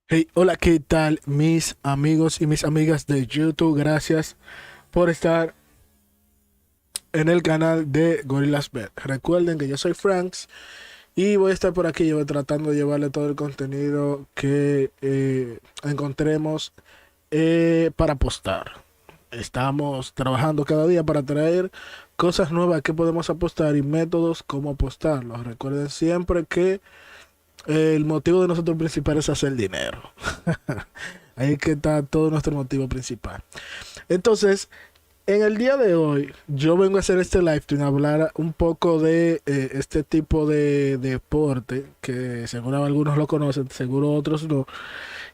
Hey, hola, ¿qué tal mis amigos y mis amigas de YouTube? Gracias por estar en el canal de Gorillas Bet. Recuerden que yo soy Franks y voy a estar por aquí tratando de llevarle todo el contenido que encontremos para apostar. Estamos trabajando cada día para traer cosas nuevas que podemos apostar y métodos como apostarlos. Recuerden siempre que el motivo de nosotros principal es hacer dinero. Ahí que está todo nuestro motivo principal. Entonces, en el día de hoy, yo vengo a hacer este live stream a hablar un poco de este tipo de deporte, que seguro algunos lo conocen, seguro otros no.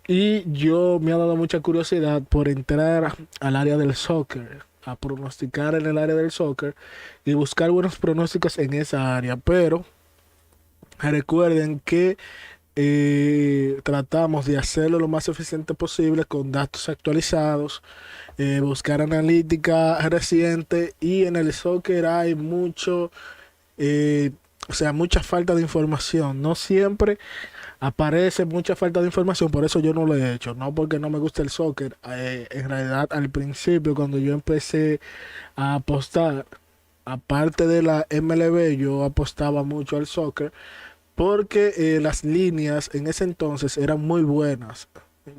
Y yo me ha dado mucha curiosidad por entrar al área del soccer, a pronosticar en el área del soccer y buscar buenos pronósticos en esa área. Pero recuerden que tratamos de hacerlo lo más eficiente posible con datos actualizados, buscar analítica reciente y en el soccer hay mucho, eh, o sea, mucha falta de información. No siempre aparece mucha falta de información, por eso yo no lo he hecho, no porque no me gusta el soccer. En realidad, al principio, cuando yo empecé a apostar, aparte de la MLB, yo apostaba mucho al soccer porque las líneas en ese entonces eran muy buenas.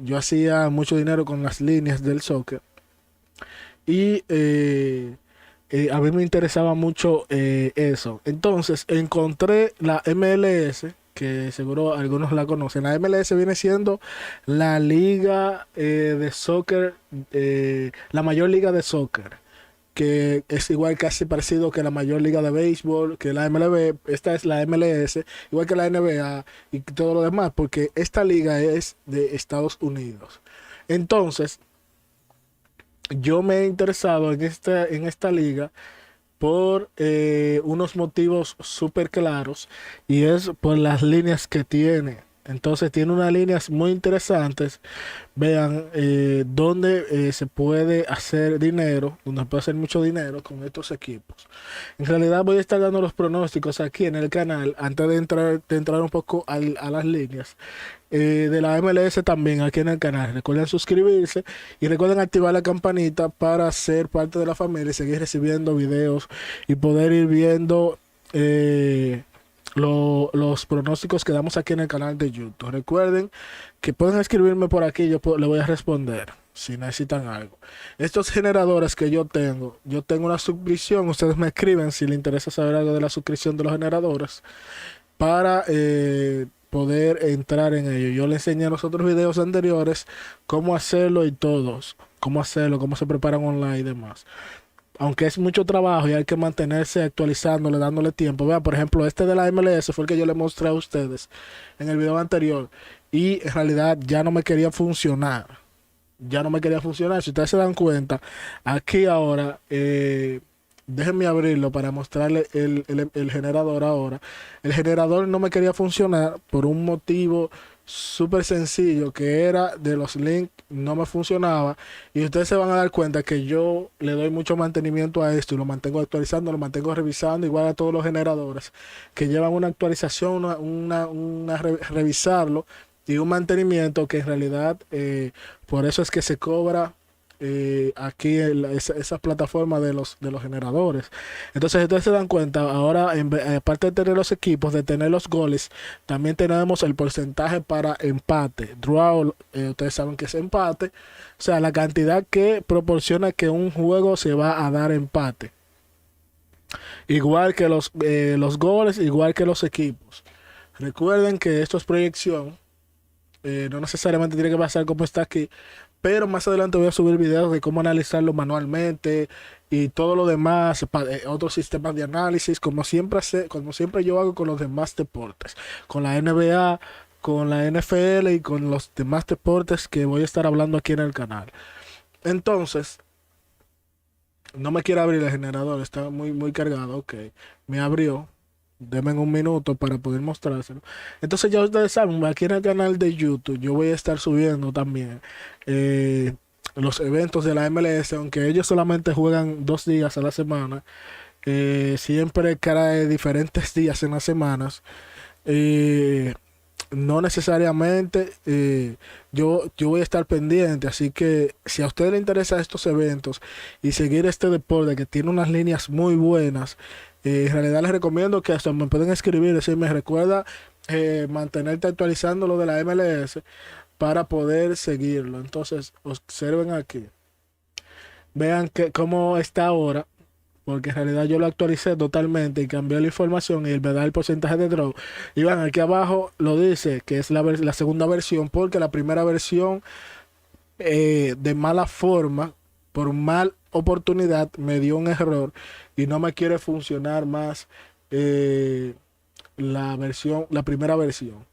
Yo hacía mucho dinero con las líneas del soccer y a mí me interesaba mucho eso. Entonces encontré la MLS, que seguro algunos la conocen. La MLS viene siendo la liga de soccer, la mayor liga de soccer, que es igual casi parecido que la mayor liga de béisbol, que la MLB. Esta es la MLS, igual que la NBA y todo lo demás, porque esta liga es de Estados Unidos. Entonces, yo me he interesado en esta liga por unos motivos súper claros y es por las líneas que tiene. Entonces tiene unas líneas muy interesantes. Vean dónde se puede hacer dinero, donde se puede hacer mucho dinero con estos equipos. En realidad voy a estar dando los pronósticos aquí en el canal antes de entrar un poco a las líneas de la MLS también aquí en el canal. Recuerden suscribirse y recuerden activar la campanita para ser parte de la familia y seguir recibiendo videos y poder ir viendo los pronósticos que damos aquí en el canal de YouTube. Recuerden que pueden escribirme por aquí, le voy a responder si necesitan algo. Estos generadores que yo tengo una suscripción, ustedes me escriben si les interesa saber algo de la suscripción de los generadores para poder entrar en ello. Yo le enseñé en los otros videos anteriores cómo hacerlo y todos, cómo hacerlo, cómo se preparan online y demás. Aunque es mucho trabajo y hay que mantenerse actualizándole, dándole tiempo. Vea, por ejemplo, este de la MLS fue el que yo le mostré a ustedes en el video anterior. Y en realidad ya no me quería funcionar. Ya no me quería funcionar. Si ustedes se dan cuenta, aquí ahora, déjenme abrirlo para mostrarle el generador ahora. El generador no me quería funcionar por un motivo súper sencillo, que era de los links, no me funcionaba. Y ustedes se van a dar cuenta que yo le doy mucho mantenimiento a esto y lo mantengo actualizando, lo mantengo revisando, igual a todos los generadores que llevan una actualización, revisarlo y un mantenimiento que en realidad por eso es que se cobra aquí en esa plataforma de los generadores. Entonces, ustedes se dan cuenta, ahora, aparte de tener los equipos, de tener los goles, también tenemos el porcentaje para empate. Draw, ustedes saben que es empate, o sea, la cantidad que proporciona que un juego se va a dar empate. Igual que los goles, igual que los equipos. Recuerden que esto es proyección, no necesariamente tiene que pasar como está aquí, pero más adelante voy a subir videos de cómo analizarlo manualmente y todo lo demás, otros sistemas de análisis, como siempre yo hago con los demás deportes, con la NBA, con la NFL y con los demás deportes que voy a estar hablando aquí en el canal. Entonces, no me quiere abrir el generador, está muy cargado, ok. Me abrió. Denme un minuto para poder mostrárselo. Entonces ya ustedes saben, aquí en el canal de YouTube yo voy a estar subiendo también los eventos de la MLS, aunque ellos solamente juegan 2 días a la semana. Siempre cae diferentes días en las semanas. Eh, no necesariamente yo voy a estar pendiente, así que si a usted le interesan estos eventos y seguir este deporte que tiene unas líneas muy buenas, en realidad les recomiendo que hasta me pueden escribir, decirme, recuerda mantenerte actualizando lo de la MLS para poder seguirlo. Entonces, observen aquí. Vean que cómo está ahora, porque en realidad yo lo actualicé totalmente y cambié la información y me da el porcentaje de draw. Y van aquí abajo lo dice que es la segunda versión, porque la primera versión de mala forma, por mal oportunidad, me dio un error y no me quiere funcionar más eh, la primera versión.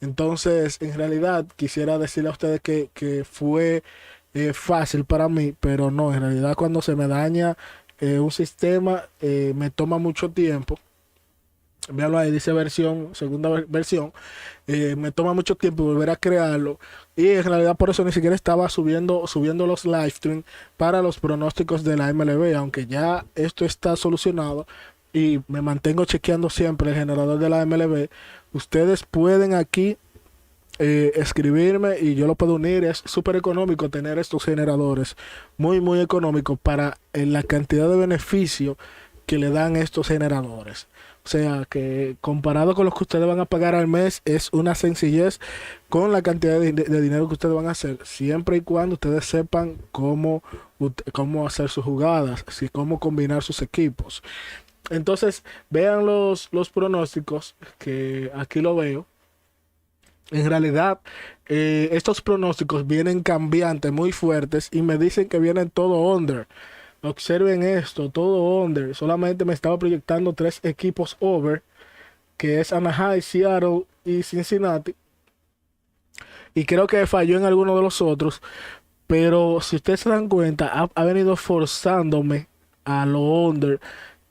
Entonces, en realidad, quisiera decirle a ustedes que fue fácil para mí, pero no, en realidad cuando se me daña un sistema, me toma mucho tiempo. Véanlo ahí, dice versión, versión. Me toma mucho tiempo volver a crearlo. Y en realidad por eso ni siquiera estaba subiendo los live stream para los pronósticos de la MLB, aunque ya esto está solucionado y me mantengo chequeando siempre el generador de la MLB. Ustedes pueden aquí escribirme y yo lo puedo unir. Es súper económico tener estos generadores, muy muy económico para la cantidad de beneficio que le dan estos generadores. O sea que comparado con lo que ustedes van a pagar al mes, es una sencillez con la cantidad de dinero que ustedes van a hacer, siempre y cuando ustedes sepan cómo hacer sus jugadas, cómo combinar sus equipos. Entonces, vean los pronósticos, que aquí lo veo. En realidad, estos pronósticos vienen cambiantes, muy fuertes, y me dicen que vienen todo under. Observen esto, todo under. Solamente me estaba proyectando 3 equipos over, que es Anaheim, Seattle y Cincinnati. Y creo que falló en alguno de los otros. Pero si ustedes se dan cuenta, ha venido forzándome a lo under,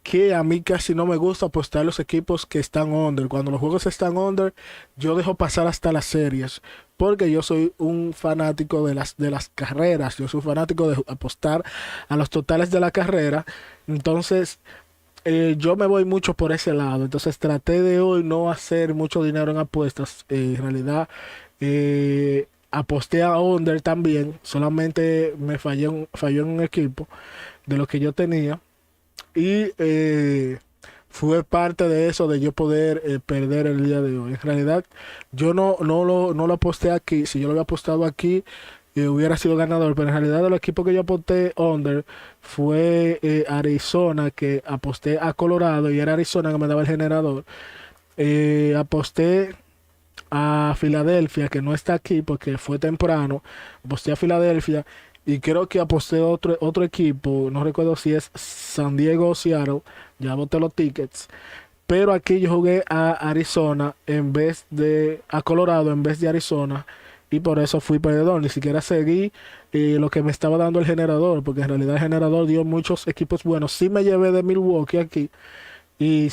que a mí casi no me gusta apostar los equipos que están under. Cuando los juegos están under, yo dejo pasar hasta las series, porque yo soy un fanático de las carreras. Yo soy fanático de apostar a los totales de la carrera. Entonces, yo me voy mucho por ese lado. Entonces, traté de hoy no hacer mucho dinero en apuestas. En realidad, aposté a under también. Solamente falló en un equipo de los que yo tenía. Y fue parte de eso, de yo poder perder el día de hoy. En realidad, yo no lo aposté aquí. Si yo lo había apostado aquí, hubiera sido ganador. Pero en realidad, el equipo que yo aposté under fue Arizona, que aposté a Colorado y era Arizona que me daba el generador. Aposté a Filadelfia, que no está aquí porque fue temprano. Aposté a Filadelfia. Y creo que aposté a otro equipo, no recuerdo si es San Diego o Seattle, ya boté los tickets. Pero aquí yo jugué a Arizona a Colorado en vez de Arizona. Y por eso fui perdedor. Ni siquiera seguí lo que me estaba dando el generador, porque en realidad el generador dio muchos equipos buenos. Sí me llevé de Milwaukee aquí y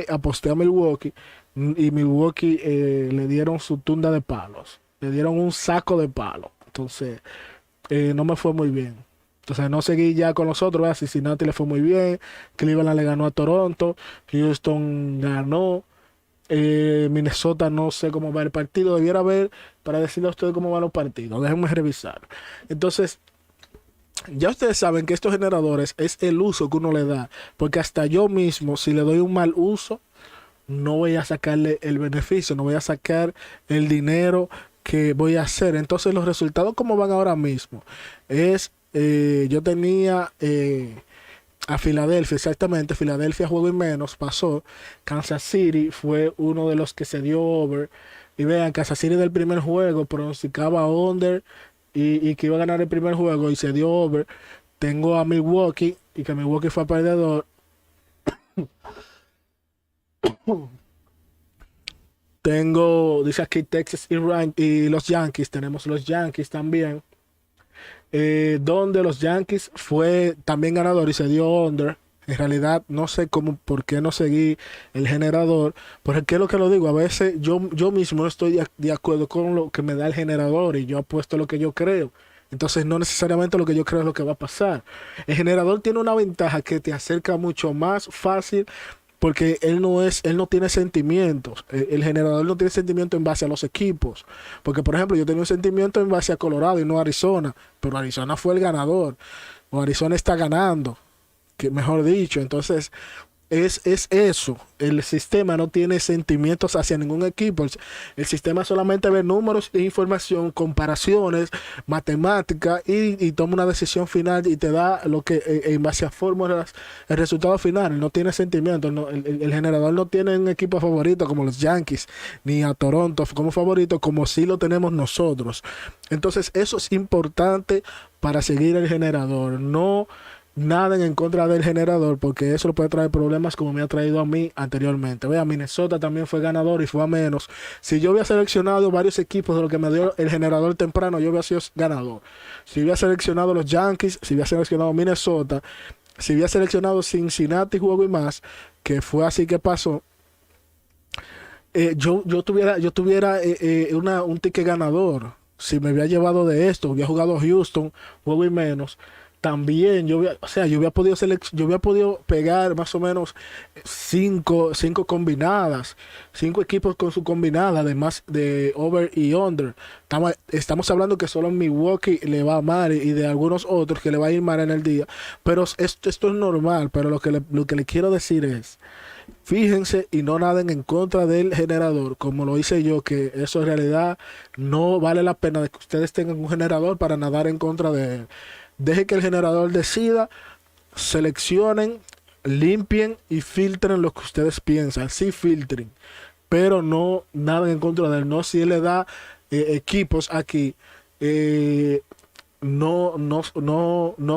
aposté a Milwaukee. Y Milwaukee le dieron su tunda de palos. Le dieron un saco de palos. Entonces no me fue muy bien. Entonces no seguí ya con los otros. ¿Verdad? Cincinnati le fue muy bien. Cleveland le ganó a Toronto. Houston ganó. Minnesota no sé cómo va el partido. Debiera ver para decirle a ustedes cómo van los partidos. Déjenme revisar. Entonces, ya ustedes saben que estos generadores es el uso que uno le da. Porque hasta yo mismo, si le doy un mal uso, no voy a sacarle el beneficio. No voy a sacar el dinero que voy a hacer. Entonces los resultados como van ahora mismo yo tenía a Filadelfia, exactamente, Filadelfia juego y menos, pasó. Kansas City fue uno de los que se dio over. Y vean, Kansas City del primer juego pronosticaba under y que iba a ganar el primer juego y se dio over. Tengo a Milwaukee y que Milwaukee fue perdedor. Dice aquí Texas y los Yankees. Tenemos los Yankees también. Donde los Yankees fue también ganador y se dio under. En realidad no sé por qué no seguí el generador. Porque qué es lo que lo digo. A veces yo mismo no estoy de acuerdo con lo que me da el generador y yo apuesto lo que yo creo. Entonces no necesariamente lo que yo creo es lo que va a pasar. El generador tiene una ventaja que te acerca mucho más fácil porque él no tiene sentimientos. El generador no tiene sentimiento en base a los equipos. Porque, por ejemplo, yo tengo un sentimiento en base a Colorado y no a Arizona, pero Arizona fue el ganador, o Arizona está ganando, que mejor dicho. Entonces, es eso. El sistema no tiene sentimientos hacia ningún equipo. El sistema solamente ve números e información, comparaciones, matemática y toma una decisión final y te da lo que en base a fórmulas el resultado final. No tiene sentimientos. El generador no tiene un equipo favorito como los Yankees ni a Toronto como favorito como sí lo tenemos nosotros. Entonces eso es importante para seguir el generador. No naden en contra del generador porque eso le puede traer problemas como me ha traído a mí anteriormente. Vea, Minnesota también fue ganador y fue a menos. Si yo hubiera seleccionado varios equipos de lo que me dio el generador temprano, yo hubiera sido ganador. Si hubiera seleccionado los Yankees, si hubiera seleccionado Minnesota, si hubiera seleccionado Cincinnati, juego y más, que fue así que pasó, yo tuviera un ticket ganador. Si me hubiera llevado de esto, hubiera jugado Houston, juego y menos. También o sea, yo hubiera podido pegar más o menos cinco combinadas, cinco equipos con su combinada, además de over y under. Estamos hablando que solo en Milwaukee le va mal y de algunos otros que le va a ir mal en el día. Pero esto es normal, pero lo que le quiero decir es, fíjense y no naden en contra del generador, como lo hice yo, que eso en realidad no vale la pena de que ustedes tengan un generador para nadar en contra de él. Deje que el generador decida, seleccionen, limpien y filtren lo que ustedes piensan. Sí, filtren, pero no naden en contra de él. No, si él le da equipos aquí, eh, no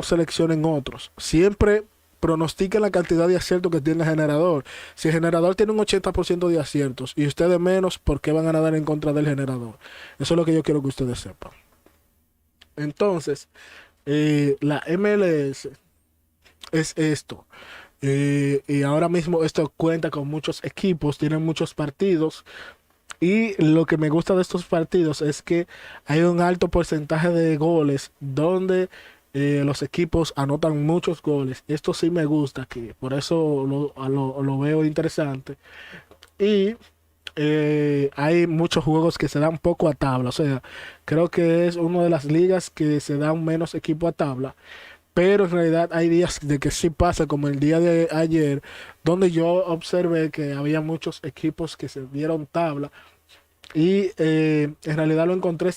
seleccionen otros. Siempre pronostiquen la cantidad de aciertos que tiene el generador. Si el generador tiene un 80% de aciertos y ustedes menos, ¿por qué van a nadar en contra del generador? Eso es lo que yo quiero que ustedes sepan. Entonces, la MLS es esto. Y ahora mismo esto cuenta con muchos equipos, tienen muchos partidos. Y lo que me gusta de estos partidos es que hay un alto porcentaje de goles donde los equipos anotan muchos goles. Esto sí me gusta aquí, por eso lo veo interesante. Y hay muchos juegos que se dan poco a tabla. O sea, creo que es una de las ligas que se dan menos equipo a tabla. Pero en realidad hay días de que sí pasa, como el día de ayer, donde yo observé que había muchos equipos que se dieron tabla. Y en realidad lo encontré